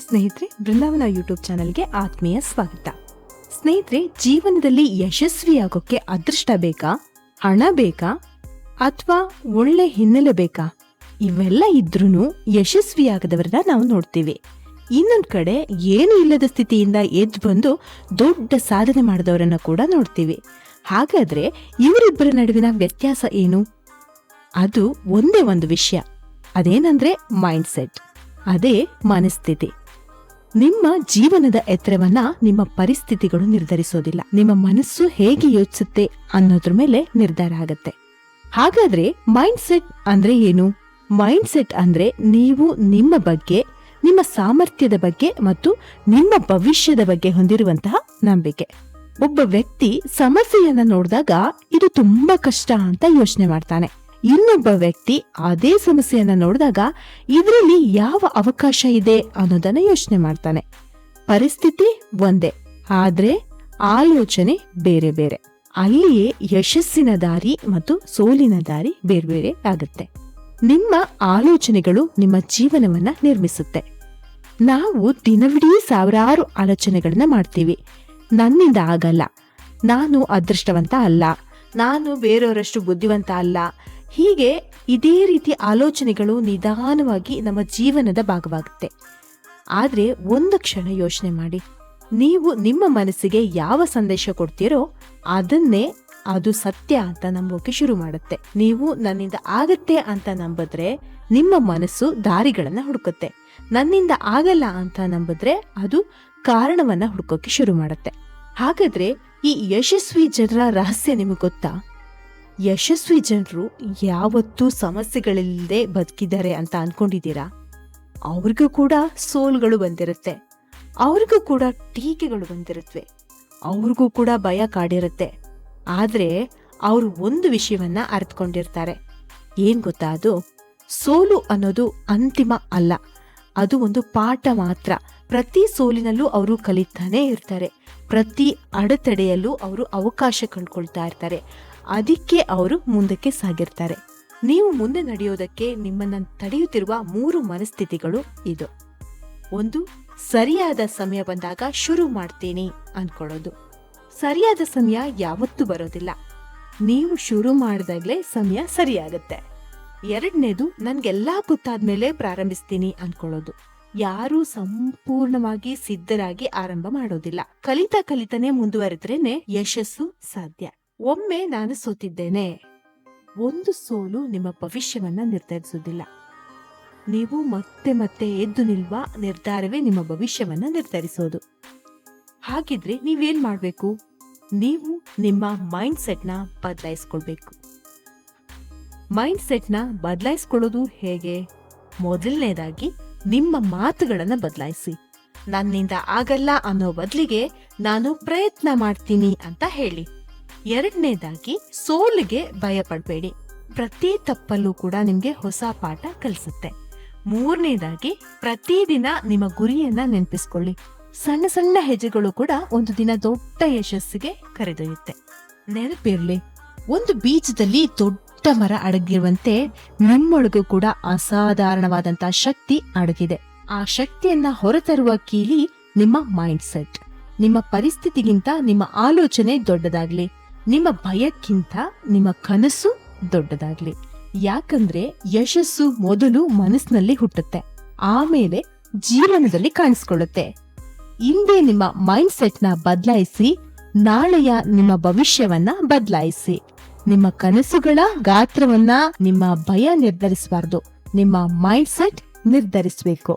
ಸ್ನೇಹಿತರೆ, ಬೃಂದಾವನ ಯೂಟ್ಯೂಬ್ ಚಾನೆಲ್ಗೆ ಆತ್ಮೀಯ ಸ್ವಾಗತ. ಸ್ನೇಹಿತರೆ, ಜೀವನದಲ್ಲಿ ಯಶಸ್ವಿಯಾಗೋಕೆ ಅದೃಷ್ಟ ಬೇಕಾ, ಹಣ ಬೇಕಾ, ಅಥವಾ ಒಳ್ಳೆ ಹಿನ್ನೆಲೆ ಬೇಕಾ? ಇವೆಲ್ಲ ಇದ್ರೂ ಯಶಸ್ವಿಯಾಗದವರನ್ನ ನಾವು ನೋಡ್ತೀವಿ. ಇನ್ನೊಂದ್ ಕಡೆ ಏನು ಇಲ್ಲದ ಸ್ಥಿತಿಯಿಂದ ಎದ್ದು ಬಂದು ದೊಡ್ಡ ಸಾಧನೆ ಮಾಡಿದವರನ್ನ ಕೂಡ ನೋಡ್ತೀವಿ. ಹಾಗಾದ್ರೆ ಇವರಿಬ್ಬರ ನಡುವಿನ ವ್ಯತ್ಯಾಸ ಏನು? ಅದು ಒಂದೇ ಒಂದು ವಿಷಯ, ಅದೇನಂದ್ರೆ ಮೈಂಡ್ ಸೆಟ್. ಅದೇ ಮನಸ್ಥಿತಿ. ನಿಮ್ಮ ಜೀವನದ ಎತ್ತರವನ್ನ ನಿಮ್ಮ ಪರಿಸ್ಥಿತಿಗಳು ನಿರ್ಧರಿಸೋದಿಲ್ಲ, ನಿಮ್ಮ ಮನಸ್ಸು ಹೇಗೆ ಯೋಚಿಸುತ್ತೆ ಅನ್ನೋದ್ರ ಮೇಲೆ ನಿರ್ಧಾರ ಆಗತ್ತೆ. ಹಾಗಾದ್ರೆ ಮೈಂಡ್ ಸೆಟ್ ಅಂದ್ರೆ ಏನು? ಮೈಂಡ್ ಸೆಟ್ ಅಂದ್ರೆ ನೀವು ನಿಮ್ಮ ಬಗ್ಗೆ, ನಿಮ್ಮ ಸಾಮರ್ಥ್ಯದ ಬಗ್ಗೆ ಮತ್ತು ನಿಮ್ಮ ಭವಿಷ್ಯದ ಬಗ್ಗೆ ಹೊಂದಿರುವಂತಹ ನಂಬಿಕೆ. ಒಬ್ಬ ವ್ಯಕ್ತಿ ಸಮಸ್ಯೆಯನ್ನ ನೋಡಿದಾಗ ಇದು ತುಂಬಾ ಕಷ್ಟ ಅಂತ ಯೋಚನೆ ಮಾಡ್ತಾನೆ. ಇನ್ನೊಬ್ಬ ವ್ಯಕ್ತಿ ಅದೇ ಸಮಸ್ಯೆಯನ್ನ ನೋಡಿದಾಗ ಇದರಲ್ಲಿ ಯಾವ ಅವಕಾಶ ಇದೆ ಅನ್ನೋದನ್ನ ಯೋಚನೆ ಮಾಡ್ತಾನೆ. ಪರಿಸ್ಥಿತಿ ಒಂದೇ, ಆದ್ರೆ ಆಲೋಚನೆ ಬೇರೆ ಬೇರೆ. ಅಲ್ಲಿಯೇ ಯಶಸ್ಸಿನ ದಾರಿ ಮತ್ತು ಸೋಲಿನ ದಾರಿ ಬೇರೆ ಬೇರೆ ಆಗುತ್ತೆ. ನಿಮ್ಮ ಆಲೋಚನೆಗಳು ನಿಮ್ಮ ಜೀವನವನ್ನ ನಿರ್ಮಿಸುತ್ತೆ. ನಾವು ದಿನವಿಡೀ ಸಾವಿರಾರು ಆಲೋಚನೆಗಳನ್ನ ಮಾಡ್ತೀವಿ. ನನ್ನಿಂದ ಆಗಲ್ಲ, ನಾನು ಅದೃಷ್ಟವಂತ ಅಲ್ಲ, ನಾನು ಬೇರೆಯವರಷ್ಟು ಬುದ್ಧಿವಂತ ಅಲ್ಲ. ಹೀಗೆ ಇದೇ ರೀತಿ ಆಲೋಚನೆಗಳು ನಿಧಾನವಾಗಿ ನಮ್ಮ ಜೀವನದ ಭಾಗವಾಗುತ್ತೆ. ಆದ್ರೆ ಒಂದು ಕ್ಷಣ ಯೋಚನೆ ಮಾಡಿ, ನೀವು ನಿಮ್ಮ ಮನಸ್ಸಿಗೆ ಯಾವ ಸಂದೇಶ ಕೊಡ್ತೀರೋ ಅದನ್ನೇ ಅದು ಸತ್ಯ ಅಂತ ನಂಬೋಕೆ ಶುರು ಮಾಡುತ್ತೆ. ನೀವು ನನ್ನಿಂದ ಆಗತ್ತೆ ಅಂತ ನಂಬಿದ್ರೆ ನಿಮ್ಮ ಮನಸ್ಸು ದಾರಿಗಳನ್ನ ಹುಡುಕುತ್ತೆ. ನನ್ನಿಂದ ಆಗಲ್ಲ ಅಂತ ನಂಬಿದ್ರೆ ಅದು ಕಾರಣವನ್ನ ಹುಡುಕೋಕೆ ಶುರು ಮಾಡುತ್ತೆ. ಹಾಗಾದ್ರೆ ಈ ಯಶಸ್ವಿ ಜನರ ರಹಸ್ಯ ನಿಮಗೆ ಗೊತ್ತಾ? ಯಶಸ್ವಿ ಜನರು ಯಾವತ್ತೂ ಸಮಸ್ಯೆಗಳಿಲ್ಲದೆ ಬದುಕಿದ್ದಾರೆ ಅಂತ ಅನ್ಕೊಂಡಿದ್ದೀರಾ? ಅವ್ರಿಗೂ ಕೂಡ ಸೋಲ್ಗಳು ಬಂದಿರುತ್ತೆ, ಅವ್ರಿಗೂ ಕೂಡ ಟೀಕೆಗಳು ಬಂದಿರುತ್ತವೆ, ಅವ್ರಿಗೂ ಕೂಡ ಭಯ ಕಾಡಿರುತ್ತೆ. ಆದ್ರೆ ಅವರು ಒಂದು ವಿಷಯವನ್ನ ಅರ್ಥಕೊಂಡಿರ್ತಾರೆ. ಏನ್ ಗೊತ್ತಾ? ಅದು ಸೋಲು ಅನ್ನೋದು ಅಂತಿಮ ಅಲ್ಲ, ಅದು ಒಂದು ಪಾಠ ಮಾತ್ರ. ಪ್ರತಿ ಸೋಲಿನಲ್ಲೂ ಅವರು ಕಲಿತಾನೇ ಇರ್ತಾರೆ. ಪ್ರತಿ ಅಡೆತಡೆಯಲ್ಲೂ ಅವರು ಅವಕಾಶ ಕಂಡುಕೊಳ್ತಾ ಇರ್ತಾರೆ. ಅದಕ್ಕೆ ಅವರು ಮುಂದಕ್ಕೆ ಸಾಗಿರ್ತಾರೆ. ನೀವು ಮುಂದೆ ನಡೆಯೋದಕ್ಕೆ ನಿಮ್ಮನ್ನ ತಡೆಯುತ್ತಿರುವ 3 ಮನಸ್ಥಿತಿಗಳು ಇದು. ಒಂದು, ಸರಿಯಾದ ಸಮಯ ಬಂದಾಗ ಶುರು ಮಾಡ್ತೀನಿ ಅನ್ಕೊಳ್ಳೋದು. ಸರಿಯಾದ ಸಮಯ ಯಾವತ್ತೂ ಬರೋದಿಲ್ಲ, ನೀವು ಶುರು ಮಾಡಿದಾಗ್ಲೇ ಸಮಯ ಸರಿಯಾಗತ್ತೆ. ಎರಡನೇದು, ನನ್ಗೆಲ್ಲಾ ಗೊತ್ತಾದ್ಮೇಲೆ ಪ್ರಾರಂಭಿಸ್ತೀನಿ ಅನ್ಕೊಳ್ಳೋದು. ಯಾರು ಸಂಪೂರ್ಣವಾಗಿ ಸಿದ್ಧರಾಗಿ ಆರಂಭ ಮಾಡೋದಿಲ್ಲ. ಕಲಿತಾನೆ ಮುಂದುವರೆದ್ರೇನೆ ಯಶಸ್ಸು ಸಾಧ್ಯ. ಒಮ್ಮೆ ನಾನು ಸೋತಿದ್ದೇನೆ, ಒಂದು ಸೋಲು ನಿಮ್ಮ ಭವಿಷ್ಯವನ್ನ ನಿರ್ಧರಿಸುವುದಿಲ್ಲ. ನೀವು ಮತ್ತೆ ಮತ್ತೆ ಎದ್ದು ನಿಲ್ಲುವ ನಿರ್ಧಾರವೇ ನಿಮ್ಮ ಭವಿಷ್ಯವನ್ನ ನಿರ್ಧರಿಸೋದು. ಹಾಗಿದ್ರೆ ನೀವೇನ್ ಮಾಡ್ಬೇಕು? ನೀವು ನಿಮ್ಮ ಮೈಂಡ್ ಸೆಟ್ ನ ಬದಲಾಯಿಸ್ಕೊಳ್ಬೇಕು. ಮೈಂಡ್ ಸೆಟ್ ನ ಬದಲಾಯಿಸ್ಕೊಳ್ಳೋದು ಹೇಗೆ? ಮೊದಲನೇದಾಗಿ ನಿಮ್ಮ ಮಾತುಗಳನ್ನ ಬದಲಾಯಿಸಿ. ನನ್ನಿಂದ ಆಗಲ್ಲ ಅನ್ನೋ ಬದಲಿಗೆ ನಾನು ಪ್ರಯತ್ನ ಮಾಡ್ತೀನಿ ಅಂತ ಹೇಳಿ. ಎರಡನೇದಾಗಿ, ಸೋಲಿಗೆ ಭಯ ಪಡಬೇಡಿ. ಪ್ರತಿ ತಪ್ಪಲ್ಲೂ ಕೂಡ ನಿಮ್ಗೆ ಹೊಸ ಪಾಠ ಕಲಿಸುತ್ತೆ. ಮೂರನೇದಾಗಿ, ಪ್ರತಿದಿನ ನಿಮ್ಮ ಗುರಿಯನ್ನ ನೆನಪಿಸ್ಕೊಳ್ಳಿ. ಸಣ್ಣ ಸಣ್ಣ ಹೆಜ್ಜೆಗಳು ಕೂಡ ಒಂದು ದಿನ ದೊಡ್ಡ ಯಶಸ್ಸಿಗೆ ಕರೆದೊಯ್ಯುತ್ತೆ. ನೆನಪಿರ್ಲಿ, ಒಂದು ಬೀಜದಲ್ಲಿ ದೊಡ್ಡ ಮರ ಅಡಗಿರುವಂತೆ ನಿಮ್ಮೊಳಗೂ ಕೂಡ ಅಸಾಧಾರಣವಾದಂತಹ ಶಕ್ತಿ ಅಡಗಿದೆ. ಆ ಶಕ್ತಿಯನ್ನ ಹೊರತರುವ ಕೀಲಿ ನಿಮ್ಮ ಮೈಂಡ್ ಸೆಟ್. ನಿಮ್ಮ ಪರಿಸ್ಥಿತಿಗಿಂತ ನಿಮ್ಮ ಆಲೋಚನೆ ದೊಡ್ಡದಾಗ್ಲಿ, ನಿಮ್ಮ ಭಯಕ್ಕಿಂತ ನಿಮ್ಮ ಕನಸು ದೊಡ್ಡದಾಗ್ಲಿ. ಯಾಕಂದ್ರೆ ಯಶಸ್ಸು ಮೊದಲು ಮನಸ್ಸಿನಲ್ಲಿ ಹುಟ್ಟುತ್ತೆ, ಆಮೇಲೆ ಜೀವನದಲ್ಲಿ ಕಾಣಿಸ್ಕೊಳ್ಳುತ್ತೆ. ಇಂದೇ ನಿಮ್ಮ ಮೈಂಡ್ ಸೆಟ್ ನ ಬದಲಾಯಿಸಿ, ನಾಳೆಯ ನಿಮ್ಮ ಭವಿಷ್ಯವನ್ನ ಬದಲಾಯಿಸಿ. ನಿಮ್ಮ ಕನಸುಗಳ ಗಾತ್ರವನ್ನ ನಿಮ್ಮ ಭಯ ನಿರ್ಧರಿಸಬಾರ್ದು, ನಿಮ್ಮ ಮೈಂಡ್ ಸೆಟ್ ನಿರ್ಧರಿಸಬೇಕು.